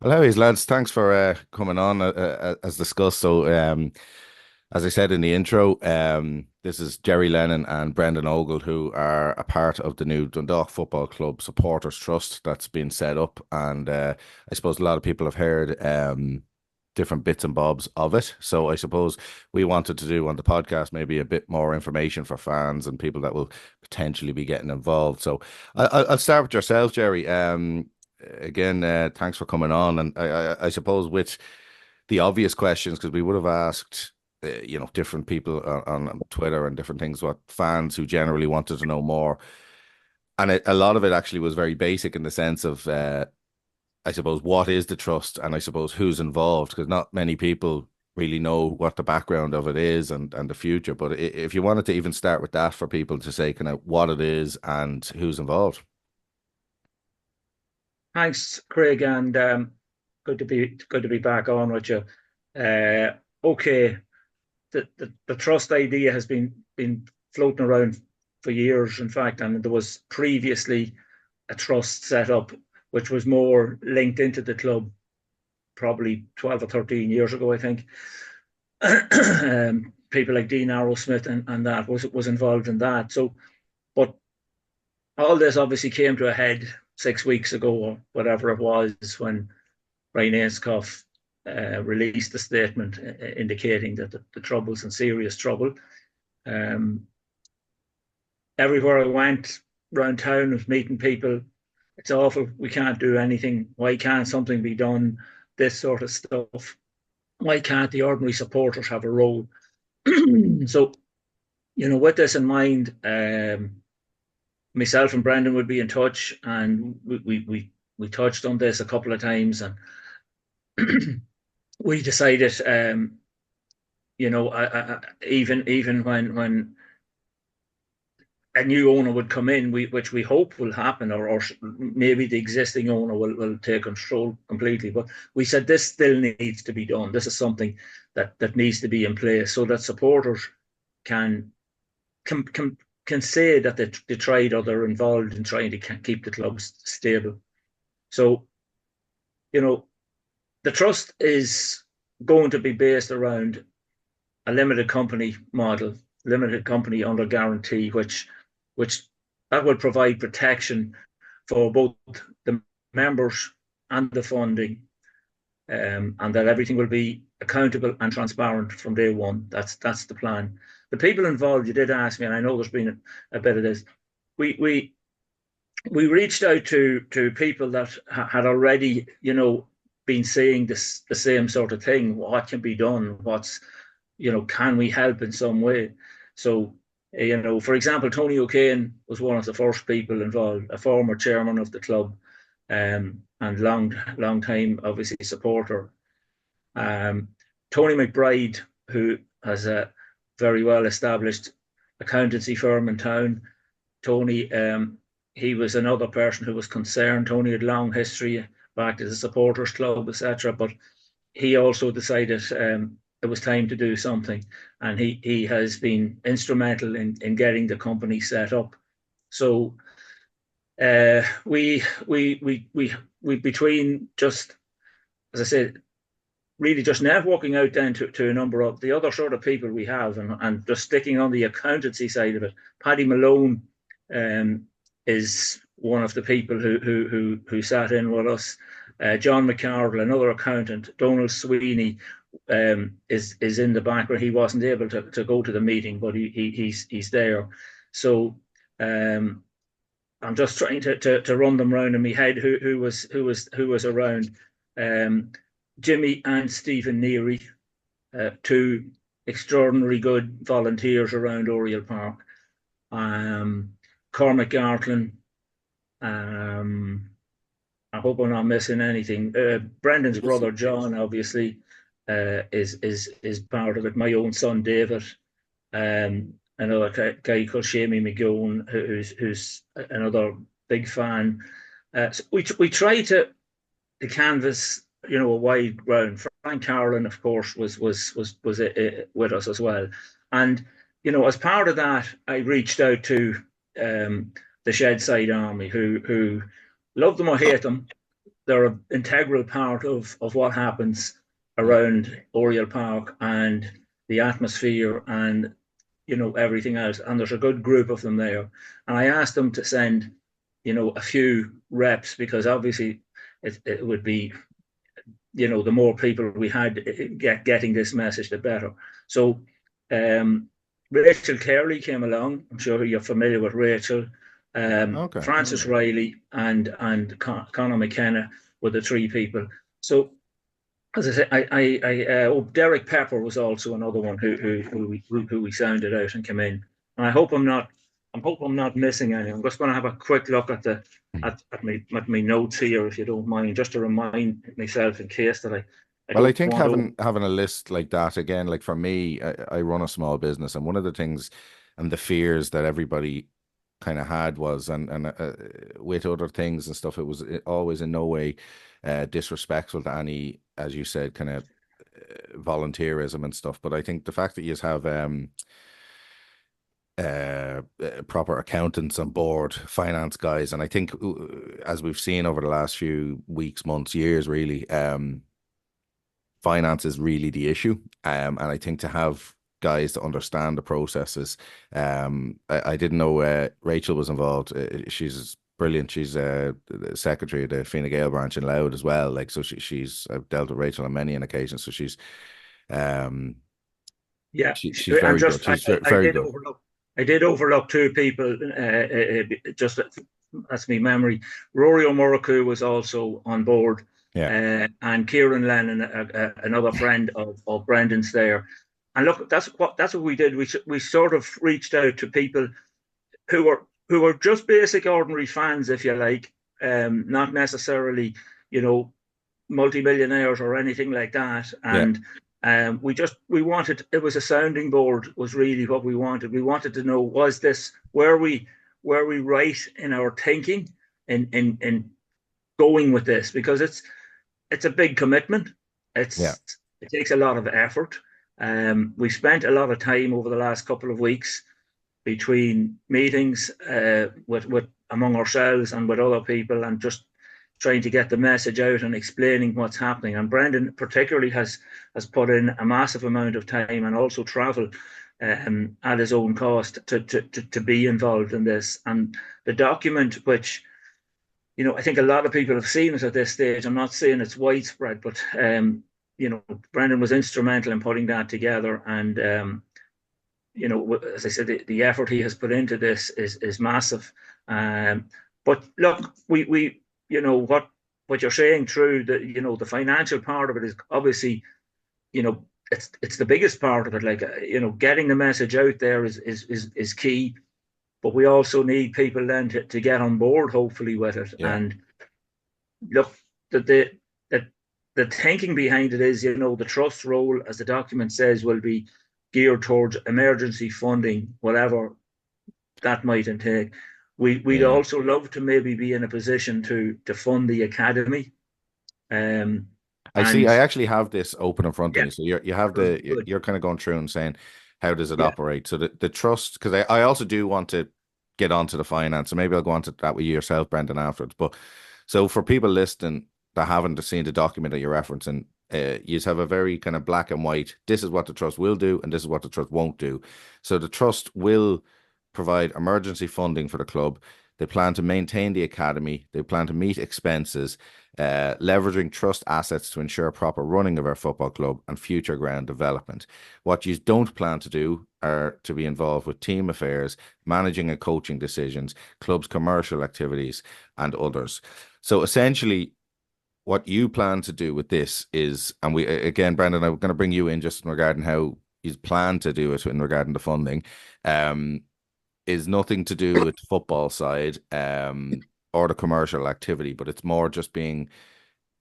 Well, how is, lads? Thanks for coming on as discussed. As I said in the intro, this is Gerry, Lennon, and Brendan Ogle, who are a part of the new Dundalk Football Club Supporters Trust that's been set up. And I suppose a lot of people have heard different bits and bobs of it. So I suppose we wanted to do on the podcast maybe a bit more information for fans and people that will potentially be getting involved. I'll start with yourself, Gerry. Again, thanks for coming on. And I suppose with the obvious questions, because we would have asked, different people on Twitter and different things, what fans who generally wanted to know more. And a lot of it actually was very basic in the sense of, I suppose, what is the trust and I suppose who's involved, because not many people really know what the background of it is and the future. But if you wanted to even start with that for people to say kind of what it is and who's involved. Thanks, Craig, and good to be back on with you. Okay, the trust idea has been floating around for years, in fact, and there was previously a trust set up which was more linked into the club, probably 12 or 13 years ago, I think. People like Dean Arrowsmith and that was involved in that. But all this obviously came to a head 6 weeks ago, or whatever it was, when Ryan Ainscough released a statement indicating that the trouble's in serious trouble. Um, Everywhere I went around town, was meeting people. It's awful. We can't do anything. Why can't something be done? This sort of stuff. Why can't the ordinary supporters have a role? So, with this in mind, myself and Brendan would be in touch, and we touched on this a couple of times, and we decided, even when a new owner would come in, which we hope will happen, or maybe the existing owner will take control completely. But we said this still needs to be done. This is something that needs to be in place so that supporters can can say that they tried or they're involved in trying to keep the club stable. So, the trust is going to be based around a limited company model, limited company under guarantee, which that will provide protection for both the members and the funding, and that everything will be accountable and transparent from day one. That's the plan. The people involved, you did ask me, and I know there's been a bit of this. We reached out to people that had already, been saying the same sort of thing. What can be done? Can we help in some way? So, for example, Tony O'Kane was one of the first people involved, a former chairman of the club, and long time, obviously, supporter. Tony McBride, who has a very well established accountancy firm in town. Tony, he was another person who was concerned. Tony had long history back to the supporters club, etc. But he also decided it was time to do something, and he has been instrumental in getting the company set up. So we between, just as I said, really just networking out then to a number of the other sort of people we have, and just sticking on the accountancy side of it. Paddy Malone is one of the people who sat in with us. John McCardle, another accountant. Donald Sweeney is in the background. He wasn't able to go to the meeting, but he's there. So I'm just trying to run them round in my head who was around. Jimmy and Stephen Neary, two extraordinary good volunteers around Oriel Park. Cormac Gartlin. I hope I'm not missing anything. Brendan's brother John, obviously, is part of it. My own son David. Another guy called Shamey McGowan, who's another big fan. So we try to canvass, a wide ground. Frank Carlin, of course, was with us as well. And as part of that, I reached out to the Shedside Army, who love them or hate them, they're an integral part of what happens Yeah. around Oriel Park and the atmosphere and everything else. And there's a good group of them there. And I asked them to send a few reps because obviously it would be the more people we had getting this message, the better. So Rachel Carey came along. I'm sure you're familiar with Rachel. Okay. Francis Riley and Conor McKenna were the three people. So as I say, Derek Pepper was also another one who we sounded out and came in. And I hope I'm not missing any. I'm just going to have a quick look at the at my notes here, if you don't mind, just to remind myself in case that I Well, I don't think want to. having a list like that again, like for me, I run a small business, and one of the things and the fears that everybody kind of had was, and with other things and stuff, it was always in no way disrespectful to any, as you said, kind of volunteerism and stuff. But I think the fact that you have proper accountants on board, finance guys, and I think as we've seen over the last few weeks, months, years, really, finance is really the issue. And I think to have guys to understand the processes. I didn't know Rachel was involved. She's brilliant. She's the secretary of the Fine Gael branch in Louth as well. Like, so she's I've dealt with Rachel on many an occasion. So um Yeah, she's and very good. just She's very good. I did overlook two people. Just that's my memory. Rory O'Muraku was also on board, Yeah. and Kieran Lennon, another friend of Brendan's there. And look, that's what we did. We sort of reached out to people who were just basic ordinary fans, if you like, not necessarily, you know, multimillionaires or anything like that. Yeah. And we wanted, it was a sounding board was really what we wanted. We wanted to know, was this were we right in our thinking in going with this, because it's a big commitment. Yeah. It takes a lot of effort. We spent a lot of time over the last couple of weeks between meetings with among ourselves and with other people, and just trying to get the message out and explaining what's happening. And Brendan particularly has put in a massive amount of time and also travel at his own cost to be involved in this. And the document, which I think a lot of people have seen it at this stage. I'm not saying it's widespread, but Brendan was instrumental in putting that together. And as I said, the effort he has put into this is massive. But look, we what you're saying, true, that the financial part of it is obviously, it's the biggest part of it. Like, getting the message out there is key, but we also need people then to get on board, hopefully, with it. Yeah. And look, the thinking behind it is, the trust role, as the document says, will be geared towards emergency funding, whatever that might entail. We'd Yeah. also love to maybe be in a position to fund the academy. I see. And I actually have this open in front of yeah, me. So you have good. you're kind of going through and saying, how does it Yeah, operate? So the trust, because I also do want to get onto the finance. So maybe I'll go on to that with you yourself, Brendan, afterwards. But so for people listening that haven't seen the document that you're referencing, you have a very kind of black and white. This is what the trust will do, and this is what the trust won't do. So the trust will provide emergency funding for the club. They plan to maintain the academy. They plan to meet expenses, leveraging trust assets to ensure proper running of our football club and future ground development. What you don't plan to do are to be involved with team affairs, managing and coaching decisions, club's commercial activities, and others. So essentially, what you plan to do with this is, and we again, Brendan, I'm going to bring you in just in regarding how you plan to do it in regarding the funding. Is nothing to do with the football side or the commercial activity, but it's more just being,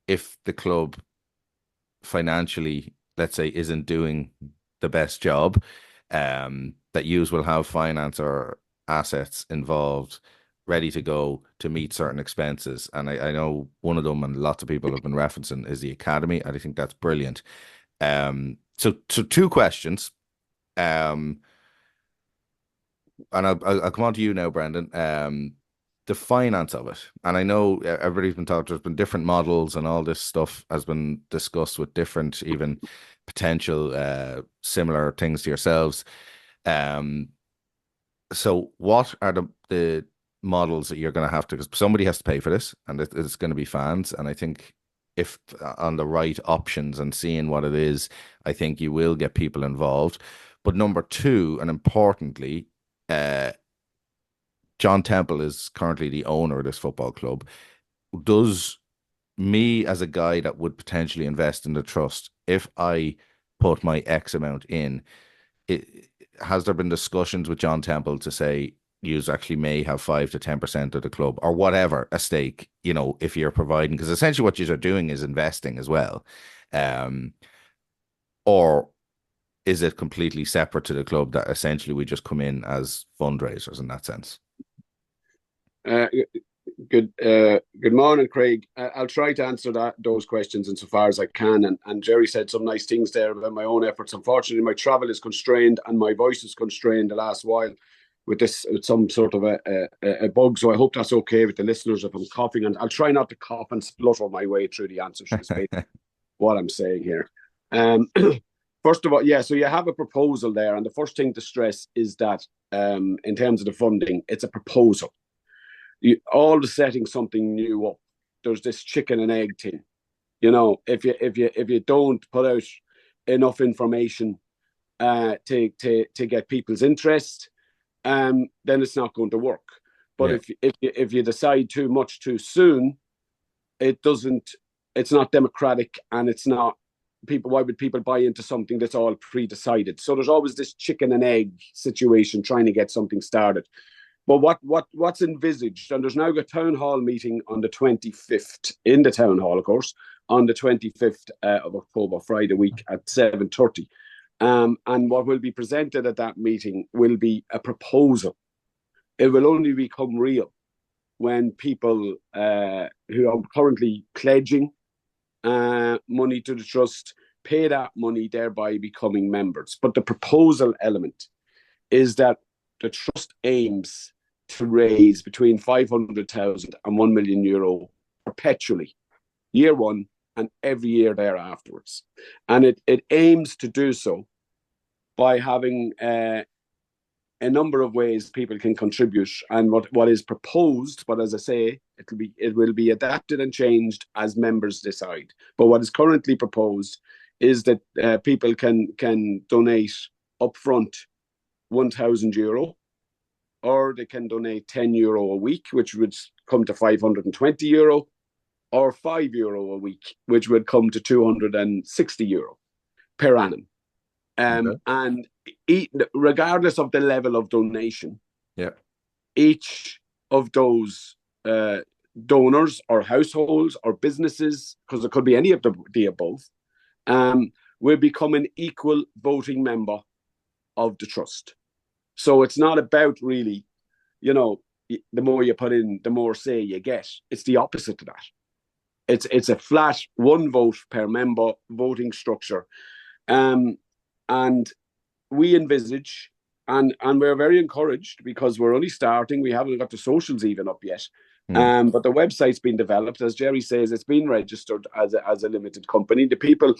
if the club financially, let's say, isn't doing the best job, that yous will have finance or assets involved ready to go to meet certain expenses. And I know one of them, and lots of people have been referencing, is the academy, and I think that's brilliant. So two questions. And I'll come on to you now, Brendan. the finance of it. And I know everybody's been talking, there's been different models and all this stuff has been discussed with different, even potential similar things to yourselves. Um, so what are the models that you're going to have to, because somebody has to pay for this and it's going to be fans. And I think if on the right options and seeing what it is, I think you will get people involved. But number two, and importantly, uh, John Temple is currently the owner of this football club. Does me as a guy that would potentially invest in the trust, if I put my X amount in, it, has there been discussions with John Temple to say you actually may have 5 to 10% of the club or whatever a stake, if you're providing, because essentially what you are doing is investing as well, um, or is it completely separate to the club that essentially we just come in as fundraisers in that sense? Uh, good morning, Craig. I'll try to answer those questions insofar as I can. And Gerry said some nice things there about my own efforts. Unfortunately, my travel is constrained and my voice is constrained the last while with some sort of a bug. So I hope that's okay with the listeners if I'm coughing. And I'll try not to cough and splutter my way through the answers. Is what I'm saying here. First of all, yeah, so you have a proposal there. And the first thing to stress is that in terms of the funding, it's a proposal. All the setting something new up, there's this chicken and egg thing. If you don't put out enough information to get people's interest, then it's not going to work. But Yeah. if you decide too much too soon, it's not democratic, and it's not people. Why would people buy into something that's all pre-decided? So there's always this chicken and egg situation trying to get something started. But what's envisaged, and there's now a town hall meeting on the 25th in the town hall, of course, on the 25th of October, Friday week at 7:30. And what will be presented at that meeting will be a proposal. It will only become real when people who are currently pledging money to the trust pay that money, thereby becoming members. But the proposal element is that the trust aims to raise between 500,000 and €1 million perpetually, year one and every year thereafterwards. And it aims to do so by having a number of ways people can contribute, and what is proposed, but as I say, it will be adapted and changed as members decide. But what is currently proposed is that people can donate upfront €1,000, or they can donate €10 a week, which would come to €520, or €5 a week, which would come to €260 per annum. Okay. And regardless of the level of donation, Yeah. each of those donors or households or businesses, because it could be any of the above, will become an equal voting member of the trust. So it's not about really, the more you put in, the more say you get. It's the opposite to that. It's a flat one vote per member voting structure. And we envisage, and we're very encouraged because we're only starting. We haven't got the socials even up yet. But the website's been developed. As Gerry says, it's been registered as a limited company. The people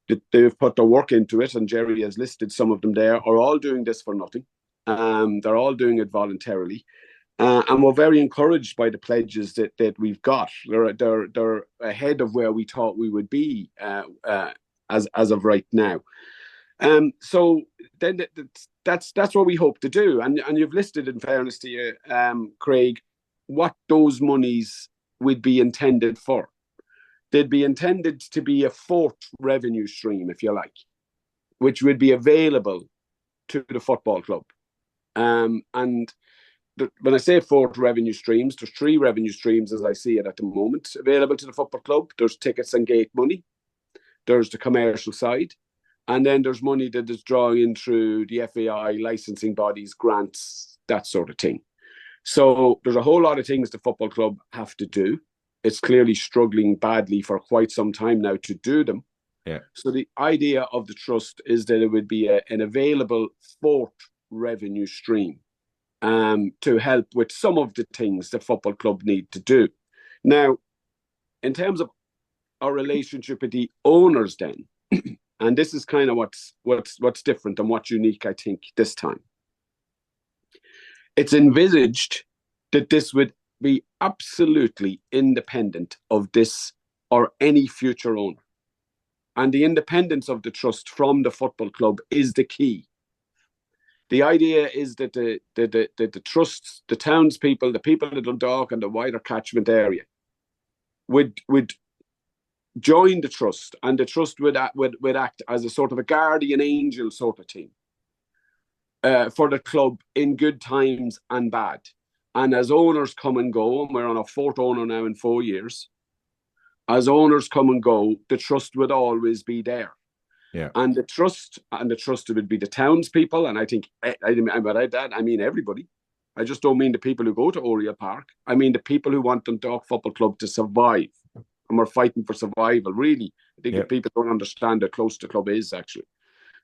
that they've put their work into it, and Gerry has listed some of them there, are all doing this for nothing. They're all doing it voluntarily. And we're very encouraged by the pledges that we've got. They're ahead of where we thought we would be as of right now. So then that's what we hope to do. And you've listed, in fairness to you, Craig, what those monies would be intended for. They'd be intended to be a fourth revenue stream, if you like, which would be available to the football club. And when I say fourth revenue streams, there's three revenue streams as I see it at the moment available to the football club. There's tickets and gate money. There's the commercial side. And then there's money that is drawing in through the FAI, licensing bodies, grants, that sort of thing. So there's a whole lot of things the football club have to do. It's clearly struggling badly for quite some time now to do them. Yeah. So the idea of the trust is that it would be an available fourth revenue stream. to help with some of the things the football club need to do. Now, in terms of our relationship with the owners then, and this is kind of what's different and what's unique, I think, this time. It's envisaged that this would be absolutely independent of this or any future owner. And the independence of the trust from the football club is the key. The idea is that the trusts, the townspeople, the people in Dundalk and the wider catchment area would join the trust, and the trust would act as a sort of a guardian angel sort of thing for the club in good times and bad. And as owners come and go, and we're on our fourth owner now in 4 years, as owners come and go, the trust would always be there. Yeah. And the trust would be the townspeople, and I think I mean everybody. I just don't mean the people who go to Oriel Park. I mean the people who want Dundalk Football Club to survive. And we're fighting for survival, really. I think that people don't understand how close the club is, actually.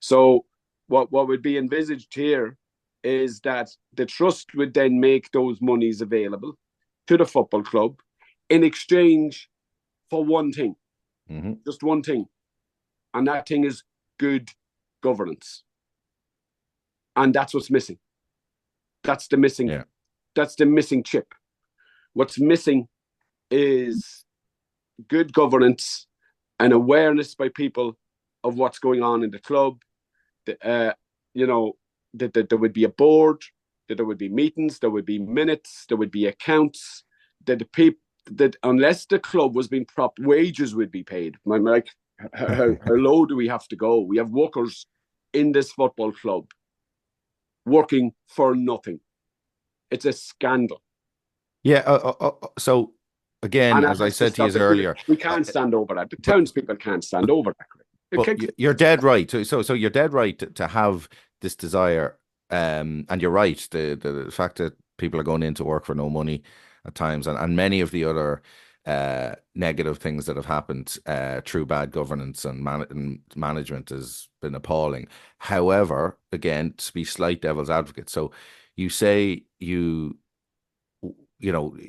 So what would be envisaged here is that the trust would then make those monies available to the football club in exchange for one thing, just one thing. And that thing is good governance. And that's what's missing. That's the missing. That's the missing chip. What's missing is good governance and awareness by people of what's going on in the club. That there would be a board, that there would be meetings, there would be minutes, there would be accounts. That unless the club was being propped, wages would be paid. Like, how low do we have to go? We have workers in this football club working for nothing. It's a scandal. Yeah. So again, And as I said to you earlier, we can't stand over that. The townspeople can't stand over that. But you're dead right. So you're dead right to have this desire, and you're right. The fact that people are going into work for no money at times, and many of the other negative things that have happened through bad governance and management has been appalling. However, again, to be slight devil's advocate, so you say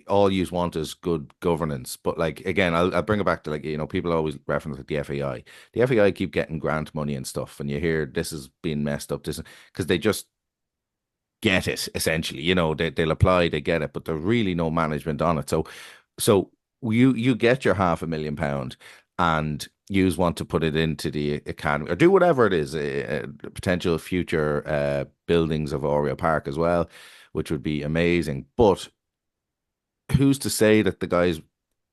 all you want is good governance. But like, again, I'll bring it back to, like, people always reference like the FAI. The FAI keep getting grant money and stuff, and you hear this is being messed up, this because they just get it, essentially. They'll apply, they get it, but there's really no management on it. So you get your £500,000 and you want to put it into the academy or do whatever it is, potential future buildings of Oriel Park as well, which would be amazing. But who's to say that the guys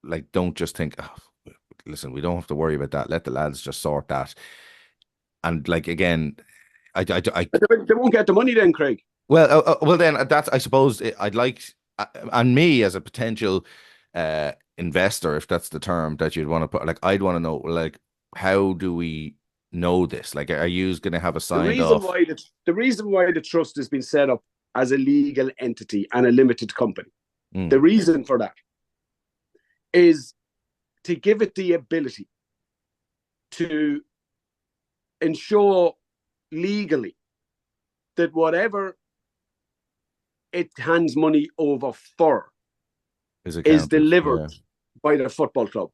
like don't just think, oh, listen, we don't have to worry about that. Let the lads just sort that. And like, again, they won't get the money then, Craig. Well, then that's, I suppose, I'd like, and me as a potential investor, if that's the term that you'd want to put, like, I'd want to know, like, how do we know this? Like, are you going to have a signed off? The reason why the trust has been set up as a legal entity and a limited company, the reason for that is to give it the ability to ensure legally that whatever it hands money over for is delivered by the football club.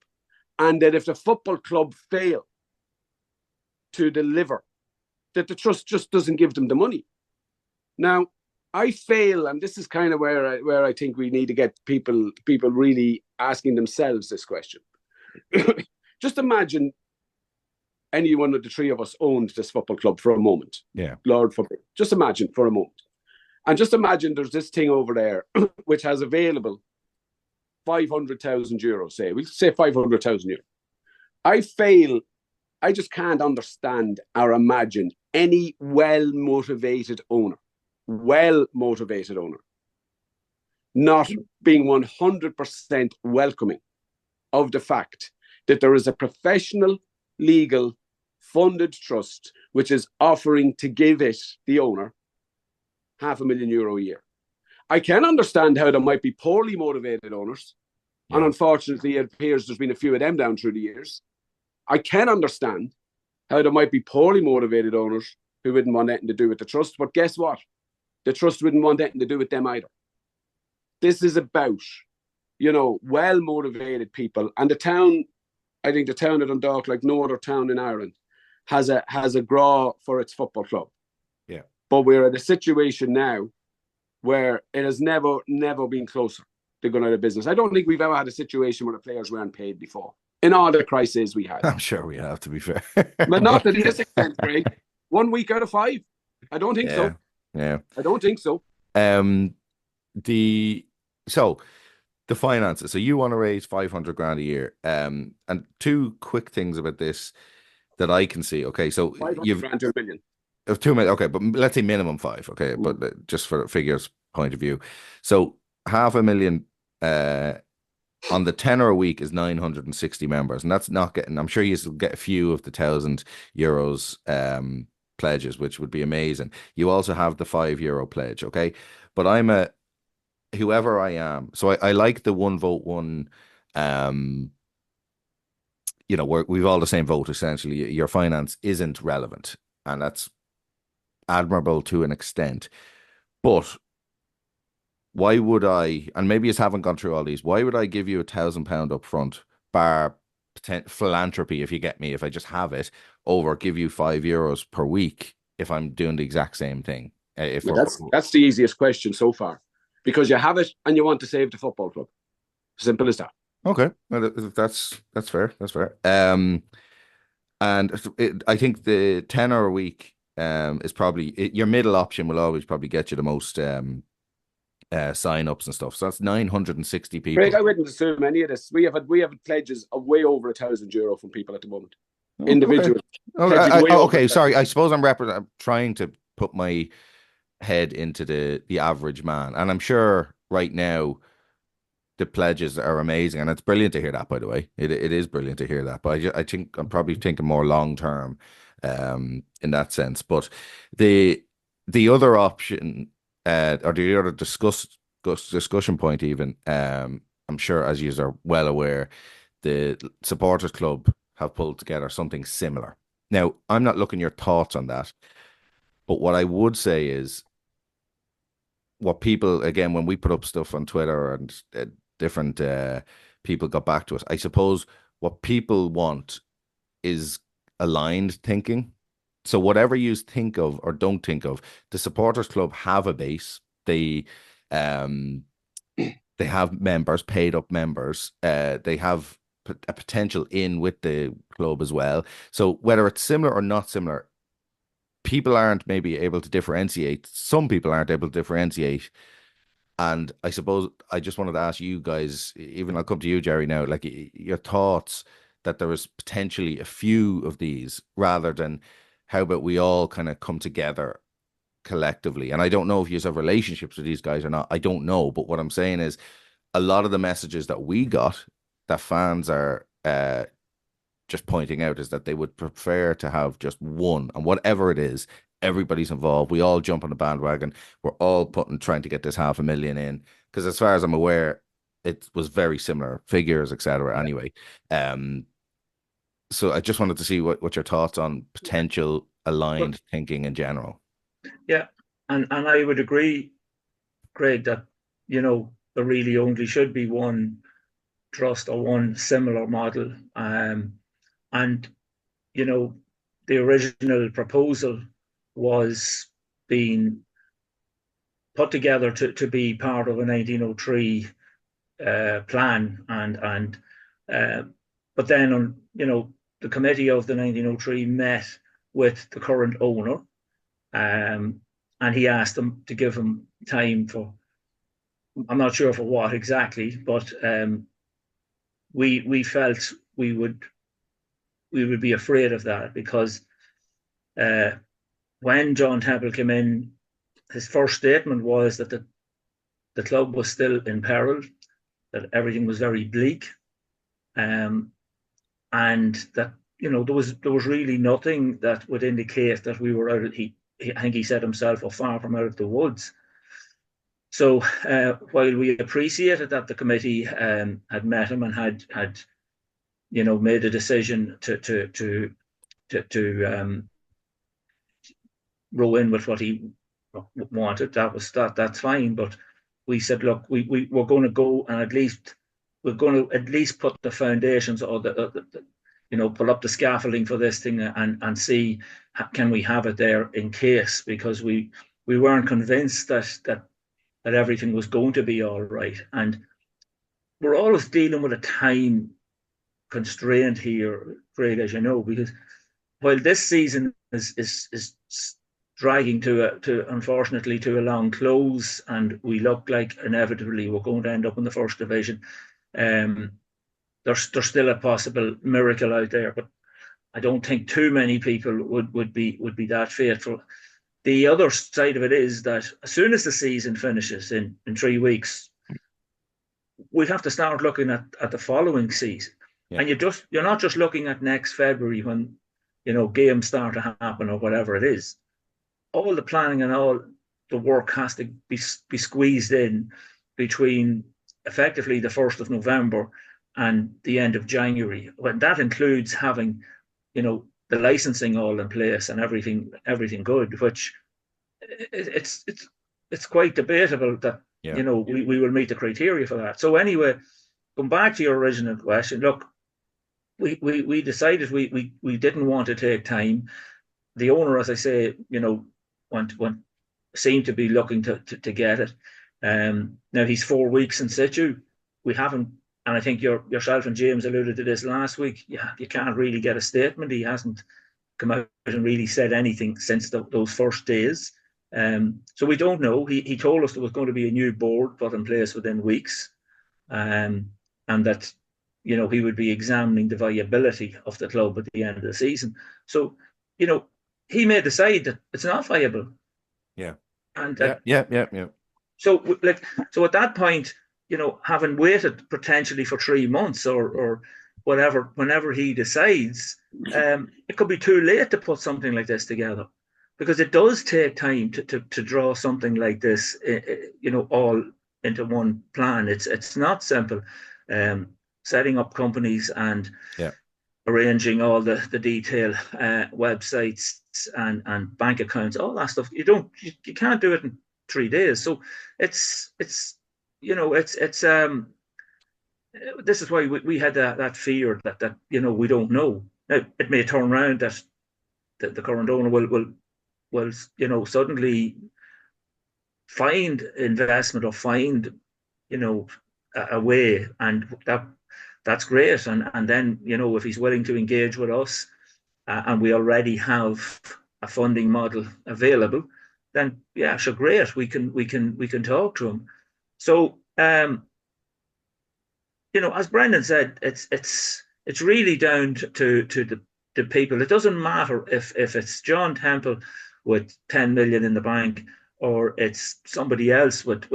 And that if the football club fail to deliver, that the trust just doesn't give them the money. Now, I fail, and this is kind of where I think we need to get people really asking themselves this question. Just imagine any one of the three of us owned this football club for a moment. Yeah. Lord forbid. Just imagine for a moment. And just imagine there's this thing over there which has available 500,000 euros, say. We'll say 500,000 euros. I just can't understand or imagine any well-motivated owner not being 100% welcoming of the fact that there is a professional, legal, funded trust which is offering to give it, the owner, €500,000 a year. I can understand how there might be poorly motivated owners, and unfortunately it appears there's been a few of them down through the years. I can understand how there might be poorly motivated owners who wouldn't want anything to do with the trust, but guess what? the trust wouldn't want anything to do with them either. This is about, well-motivated people. And the town, I think the town of Dundalk, like no other town in Ireland, has a draw for its football club. Yeah. But we're at a situation now where it has never been closer to going out of business. I don't think we've ever had a situation where the players weren't paid before. In all the crises we had. I'm sure we have, to be fair. But not to this extent, Craig. 1 week out of 5. I don't think so. Yeah. I don't think so. The finances. So you want to raise 500 grand a year. And two quick things about this that I can see. Okay, so 500 grand to $1 million. 2 million. Okay, but let's say minimum 5. Okay, but just for the figures point of view, so $500,000 on the tenner a week is 960 members, and that's not getting. I'm sure you get a few of the €1,000 pledges, which would be amazing. You also have the €5 pledge. Okay, but I'm whoever I am. So I like the one vote one. We've all the same vote essentially. Your finance isn't relevant, and that's admirable to an extent. But why would I, and maybe you haven't gone through all these, why would I give you £1,000 up front, bar philanthropy, if you get me, if I just have it, over give you €5 per week if I'm doing the exact same thing? That's the easiest question so far, because you have it and you want to save the football club. Simple as that. Okay, well, that's fair. That's fair. And I think the tenner a week is probably your middle option. Will always probably get you the most sign-ups and stuff. So that's 960 people. Craig, I wouldn't assume any of this. We have pledges of way over €1,000 from people at the moment. Oh, Individual. Okay, sorry. I suppose I'm trying to put my head into the average man, and I'm sure right now the pledges are amazing, and it's brilliant to hear that. By the way, it is brilliant to hear that. But I think I'm probably thinking more long term, in that sense. But the other option, or the other discussion point, even, I'm sure, as you are well aware, the supporters club have pulled together something similar. Now, I'm not looking your thoughts on that, but what I would say is, what people, again, when we put up stuff on Twitter and different people got back to us, I suppose what people want is aligned thinking. So whatever you think of or don't think of, the supporters club have a base. They have members, paid up members. They have a potential in with the club as well. So whether it's similar or not similar, people aren't maybe able to differentiate. Some people aren't able to differentiate. And I suppose I just wanted to ask you guys, even I'll come to you, Gerry, now, like your thoughts that there is potentially a few of these, rather than how about we all kind of come together collectively. And I don't know if you have relationships with these guys or not. I don't know. But what I'm saying is, a lot of the messages that we got that fans are just pointing out is that they would prefer to have just one, and whatever it is, everybody's involved. We all jump on the bandwagon. We're all trying to get this $500,000 in, because as far as I'm aware, it was very similar figures, etc. Anyway, so I just wanted to see what your thoughts on potential aligned thinking in general. Yeah, and I would agree, Craig, that there really only should be one trust or one similar model. And the original proposal was being put together to be part of a 1903 plan, and but then the committee of the 1903 met with the current owner, and he asked them to give him time for, I'm not sure for what exactly, but we felt we would be afraid of that, because when John Temple came in, his first statement was that the club was still in peril, that everything was very bleak, and that there was really nothing that would indicate that we were out of, I think he said himself, or far from out of the woods. So while we appreciated that the committee had met him and had made a decision to row in with what he wanted. That's fine. But we said, look, we're going to go and we're going to at least put the foundations or pull up the scaffolding for this thing and see can we have it there in case, because we weren't convinced that everything was going to be all right. And we're always dealing with a time constraint here, Craig, as you know, because while this season is dragging to unfortunately to a long close, and we look like inevitably we're going to end up in the first division, there's still a possible miracle out there, but I don't think too many people would be that faithful. The other side of it is that as soon as the season finishes in 3 weeks, we'd have to start looking at the following season. Yeah. And you're not just looking at next February when games start to happen or whatever it is. All the planning and all the work has to be squeezed in between effectively the 1st of November and the end of January. When that includes having, the licensing all in place and everything good, which it's quite debatable that we will meet the criteria for that. So anyway, come back to your original question. Look, we decided we didn't want to take time. The owner, as I say, seemed to be looking to get it. Now he's 4 weeks in situ. We haven't, and I think yourself and James alluded to this last week. Yeah, you can't really get a statement. He hasn't come out and really said anything since those first days. So we don't know. He told us there was going to be a new board put in place within weeks, and that he would be examining the viability of the club at the end of the season. So he may decide that it's not viable. Yeah. And yeah. So at that point, having waited potentially for 3 months or whatever, whenever he decides, it could be too late to put something like this together, because it does take time to draw something like this, all into one plan. It's not simple. Setting up companies and arranging all the detail, websites and bank accounts, all that stuff. You can't do it in 3 days. So it's this is why we had that fear that we don't know. Now it may turn around that the current owner will suddenly find investment or find a way, and that's great. And then if he's willing to engage with us, and we already have a funding model available, then yeah, sure, great. We can talk to him. So as Brendan said, it's really down to the people. It doesn't matter if it's John Temple with 10 million in the bank, or it's somebody else with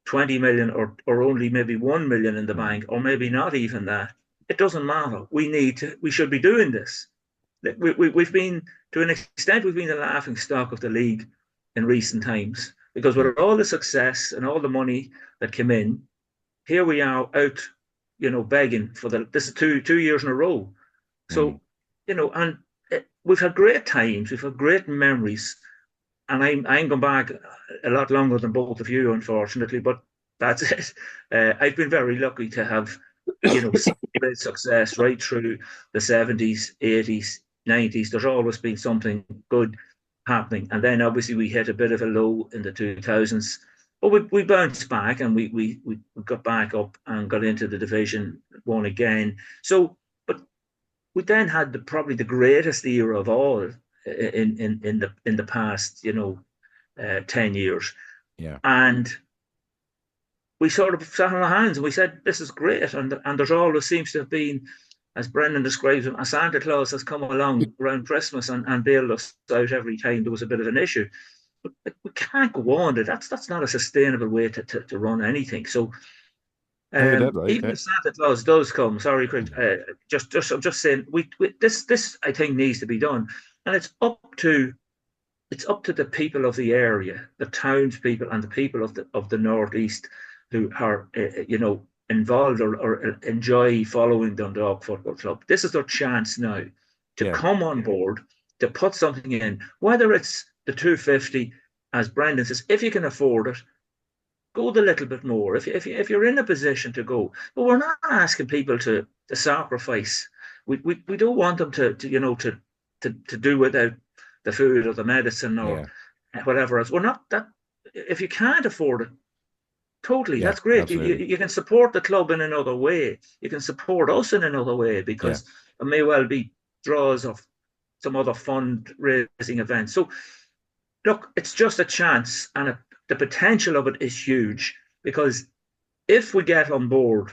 20 million or only maybe 1 million in the bank, or maybe not even that. It doesn't matter. We should be doing this. We've been, to an extent, we've been the laughing stock of the league in recent times, because with all the success and all the money that came in, here we are out, begging for this is two years in a row. So, and we've had great times, we've had great memories, and I'm going back a lot longer than both of you, unfortunately, but that's it. I've been very lucky to have, seen great success right through the 70s, 80s, 90s. There's always been something good happening. And then obviously we hit a bit of a low in the 2000s. But we bounced back, and we got back up and got into the Division 1 again. So, but we then had probably the greatest era of all in the past 10 years. Yeah. And we sort of sat on our hands and we said, this is great. And there's always seems to have been, as Brendan describes him, a Santa Claus has come along around Christmas and bailed us out every time there was a bit of an issue. But we can't go on. That's not a sustainable way to run anything. So even if Santa Claus does come, sorry, Craig, I'm just saying this I think needs to be done, and it's up to the people of the area, the townspeople and the people of the Northeast who are involved or enjoy following Dundalk Football Club. This is their chance now to come on board, to put something in, whether it's the 250, as Brendan says, if you can afford it, go the little bit more. If you're in a position to go, but we're not asking people to sacrifice. We don't want them to do without the food or the medicine or Yeah. whatever else. We're not that. If you can't afford it, totally, Yeah, that's great. absolutely. You can support the club in another way. You can support us in another way, because it may well be draws of some other fundraising events. So look, it's just a chance, and the potential of it is huge, because if we get on board,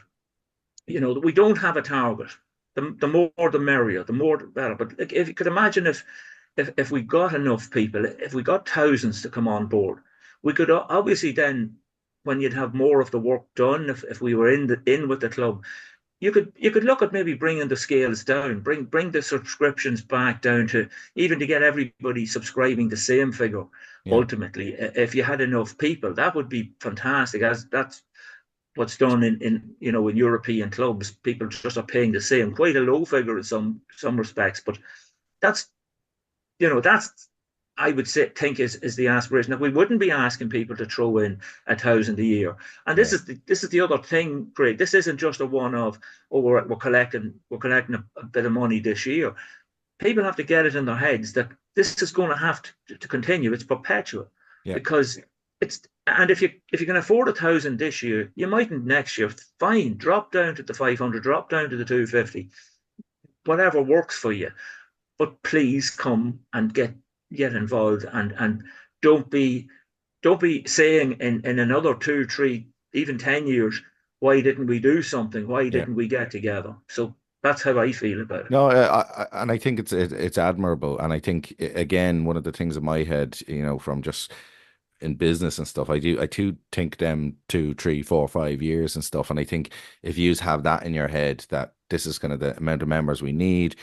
we don't have a target. The more the merrier, the more the better. But like, if you could imagine, if we got enough people, if we got thousands to come on board, we could obviously then, when you'd have more of the work done, if we were in with the club, you could look at maybe bringing the scales down, bring the subscriptions back down to even to get everybody subscribing the same figure. Yeah. Ultimately, if you had enough people, that would be fantastic. As that's what's done in European clubs. People just are paying the same, quite a low figure in some respects, but that's that's, I would think is the aspiration, that we wouldn't be asking people to throw in 1,000 a year. And this is the other thing, Craig. This isn't just a one of, oh, we're collecting a bit of money this year. People have to get it in their heads that this is going to have to continue. It's perpetual, because and if you can afford 1,000 this year, you mightn't next year. Fine, drop down to the 500, drop down to the 250, whatever works for you. But please come and get involved, and don't be saying in another 2, 3, even 10 years, why didn't we do something? Why didn't we get together? So that's how I feel about it. No, and I think it's admirable, and I think again, one of the things in my head, from just in business and stuff, I do think them 2, 3, 4, 5 years and stuff, and I think if you have that in your head, that this is kind of the amount of members we need,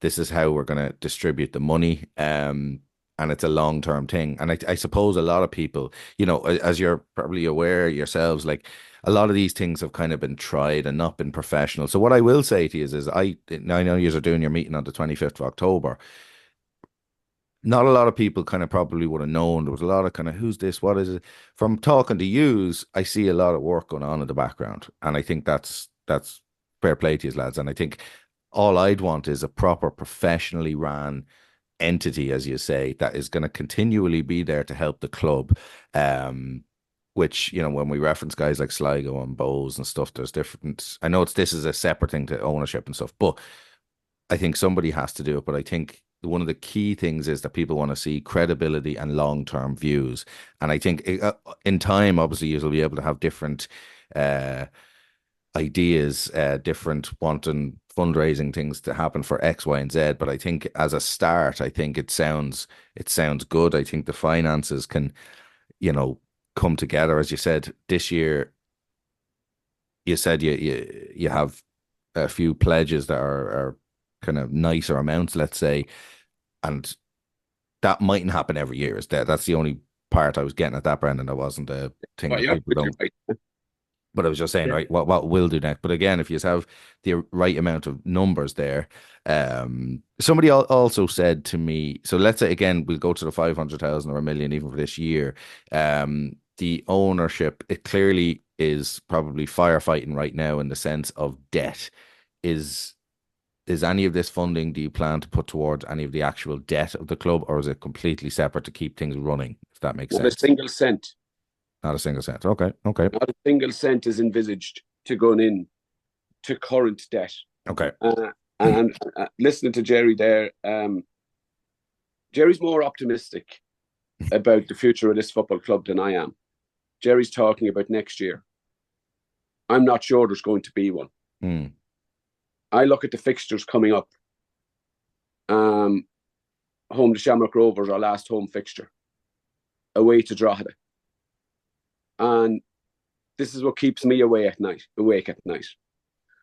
this is how we're going to distribute the money, and it's a long-term thing. And I suppose a lot of people, as you're probably aware yourselves, like a lot of these things have kind of been tried and not been professional. So what I will say to you is I know you are doing your meeting on the 25th of October. Not a lot of people kind of probably would have known. There was a lot of kind of, who's this? What is it? From talking to yous, I see a lot of work going on in the background. And I think that's fair play to you, lads. And I think all I'd want is a proper professionally ran entity, as you say, that is going to continually be there to help the club. Which, when we reference guys like Sligo and Bowes and stuff, there's different. I know this is a separate thing to ownership and stuff, but I think somebody has to do it. But I think one of the key things is that people want to see credibility and long-term views. And I think in time, obviously, you'll be able to have different ideas, different wanting fundraising things to happen for X, Y, and Z. But I think as a start, I think it sounds good. I think the finances can, come together. As you said, this year, you said you have a few pledges that are kind of nicer amounts, let's say, and that mightn't happen every year. That's the only part I was getting at that, Brendan. That wasn't a thing that people don't. But I was just saying, right, what we'll do next. But again, if you have the right amount of numbers there, somebody also said to me, so let's say, again, we'll go to the 500,000 or 1 million even for this year. The ownership, it clearly is probably firefighting right now in the sense of debt. Is any of this funding, do you plan to put towards any of the actual debt of the club, or is it completely separate to keep things running, if that makes sense? Not a single cent. Not a single cent. Okay. Not a single cent is envisaged to go in to current debt. Okay. And listening to Gerry there, Gerry's more optimistic about the future of this football club than I am. Gerry's talking about next year. I'm not sure there's going to be one. I look at the fixtures coming up. Home to Shamrock Rovers, our last home fixture. Away to Drogheda. And this is what keeps me awake at night.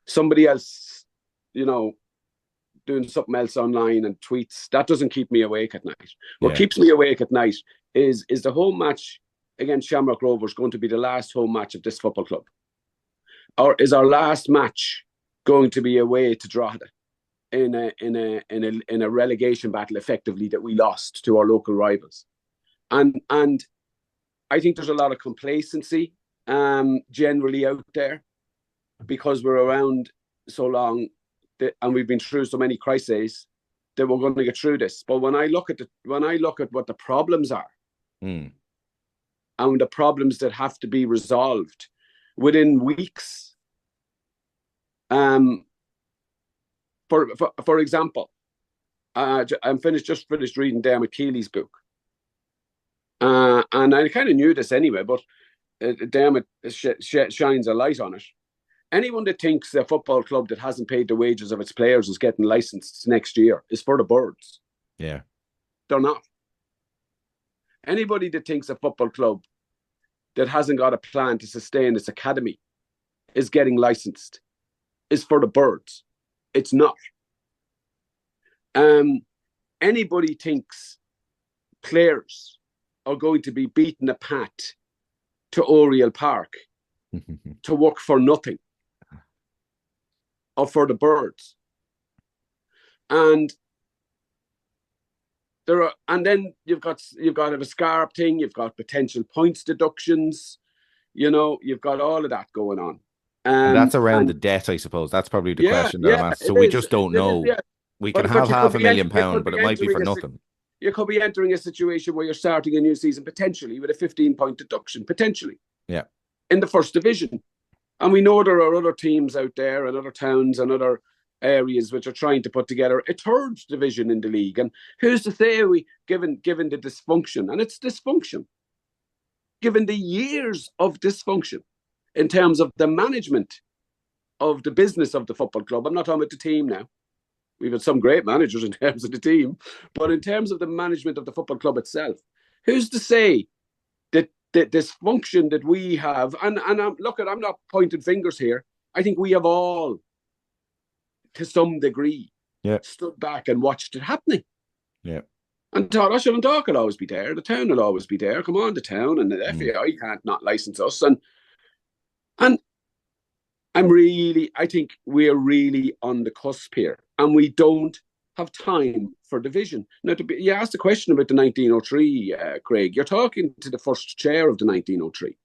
Somebody else, doing something else online and tweets, that doesn't keep me awake at night. What keeps me awake at night is the home match against Shamrock Rovers going to be the last home match of this football club? Or is our last match going to be away to Drogheda in a relegation battle, effectively, that we lost to our local rivals? And I think there's a lot of complacency generally out there because we're around so long and we've been through so many crises that we're going to get through this. But when I look at what the problems are and the problems that have to be resolved within weeks, for example, I'm just finished reading Dermot Keely's book, and I kind of knew this anyway, but Dermot shines a light on it. Anyone that thinks a football club that hasn't paid the wages of its players is getting licensed next year is for the birds. Yeah. They're not. Anybody that thinks a football club that hasn't got a plan to sustain its academy is getting licensed is for the birds. It's not. Anybody thinks players are going to be beaten a pat to Oriel Park to work for nothing or for the birds. And then you've got a scarp thing, you've got potential points deductions, you've got all of that going on. And that's around the debt, I suppose. That's probably the question that I'm asking. So we just don't know. We can have £500,000, but it might be for nothing. You could be entering a situation where you're starting a new season potentially with a 15-point deduction, potentially. Yeah. In the first division. And we know there are other teams out there and other towns and other areas which are trying to put together a third division in the league. And who's to say given the dysfunction, and it's dysfunction, given the years of dysfunction in terms of the management of the business of the football club. I'm not talking about the team now. We've had some great managers in terms of the team, but in terms of the management of the football club itself, who's to say that the dysfunction that we have, and I'm not pointing fingers here. I think we have all, to some degree, stood back and watched it happening. Yeah. And thought, Dundalk will always be there. The town will always be there. Come on, the town and the FAI can't not license us. And I think we're really on the cusp here, and we don't have time for division. Now, you asked a question about the 1903, Craig. You're talking to the first chair of the 1903,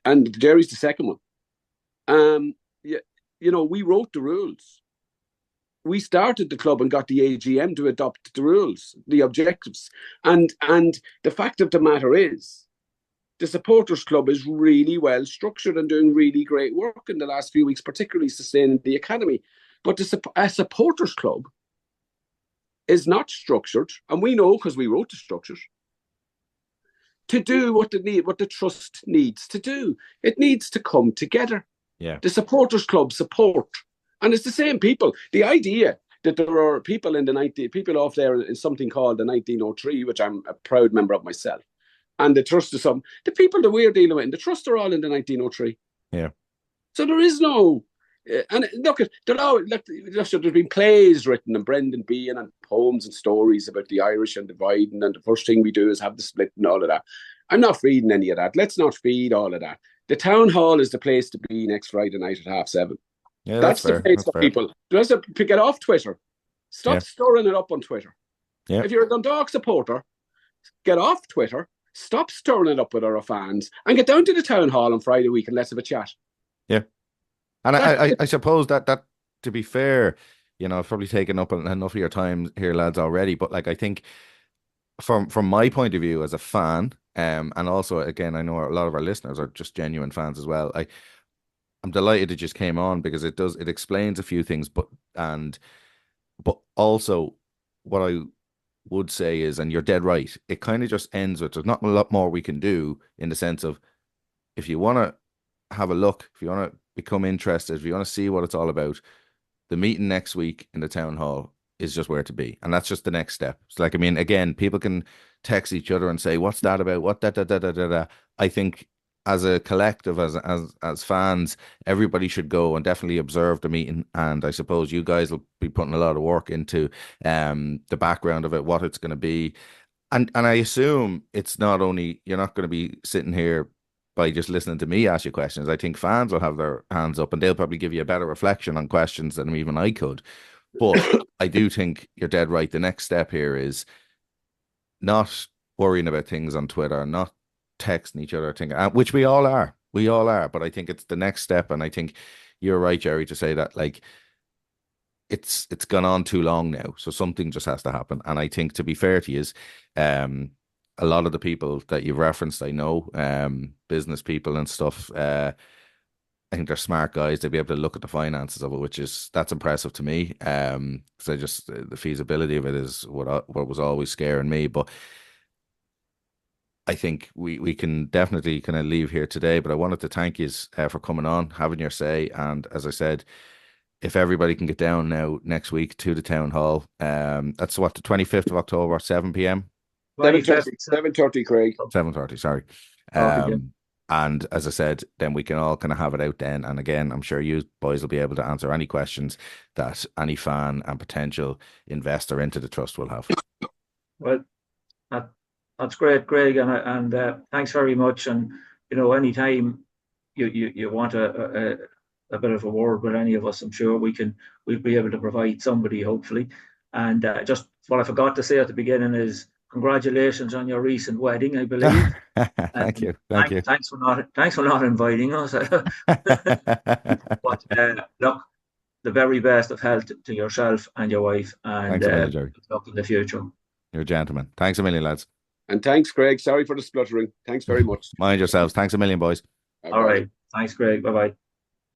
and Gerry's the second one. We wrote the rules. We started the club and got the AGM to adopt the rules, the objectives, and the fact of the matter is, the supporters club is really well structured and doing really great work in the last few weeks, particularly sustaining the academy. But a supporters club is not structured, and we know because we wrote the structures, to do what the trust needs to do. It needs to come together. Yeah. The supporters club support, and it's the same people. The idea that there are people people off there in something called the 1903, which I'm a proud member of myself, and the trust is some. The people that we're dealing with in the trust are all in the 1903. Yeah. So there is no. And look, there's been plays written and Brendan Behan and poems and stories about the Irish and dividing, and the first thing we do is have the split and all of that. I'm not feeding any of that. Let's not feed all of that. The town hall is the place to be next Friday night at 7:30. Yeah, that's the place for people. Just to get off Twitter. Stop stirring it up on Twitter. Yeah. If you're a Dundalk supporter, get off Twitter. Stop stirring it up with our fans and get down to the town hall on Friday week and let's have a chat. Yeah. And I suppose that to be fair, I've probably taken up enough of your time here, lads, already. But I think from my point of view as a fan, and also again, I know a lot of our listeners are just genuine fans as well. I'm delighted it just came on because it explains a few things, but also what I would say is, and you're dead right, it kind of just ends with there's not a lot more we can do in the sense of if you want to have a look, if you want to become interested, if you want to see what it's all about, the meeting next week in the town hall is just where to be. And that's just the next step. It's again, people can text each other and say, what's that about? What da. I think as a collective, as fans, everybody should go and definitely observe the meeting. And I suppose you guys will be putting a lot of work into the background of it, what it's going to be. And I assume it's not only, you're not going to be sitting here by just listening to me ask you questions. I think fans will have their hands up and they'll probably give you a better reflection on questions than even I could. But I do think you're dead right. The next step here is not worrying about things on Twitter, not texting each other, which we all are. We all are. But I think it's the next step. And I think you're right, Gerry, to say that, like, it's gone on too long now. So something just has to happen. And I think, to be fair to you, a lot of the people that you've referenced, I know, business people and stuff, I think they're smart guys. They'll be able to look at the finances of it, that's impressive to me. So just the feasibility of it is what was always scaring me. But I think we can definitely kind of leave here today. But I wanted to thank you for coming on, having your say. And as I said, if everybody can get down now next week to the town hall, that's what, the 25th of October, 7 p.m. 7:30, Craig. 7:30, sorry. And as I said, then we can all kind of have it out then. And again, I'm sure you boys will be able to answer any questions that any fan and potential investor into the trust will have. Well, that's great, Craig, and thanks very much. And anytime you want a bit of a word with any of us, I'm sure we'll be able to provide somebody, hopefully. And just what I forgot to say at the beginning is congratulations on your recent wedding, I believe. Thank you. Thanks for not inviting us. But look, the very best of health to yourself and your wife, and Thanks a million, Gerry. good luck in the future. You're a gentleman. Thanks a million, lads. And thanks, Craig. Sorry for the spluttering. Thanks very much. Mind yourselves. Thanks a million, boys. All right. Thanks, Craig. Bye-bye.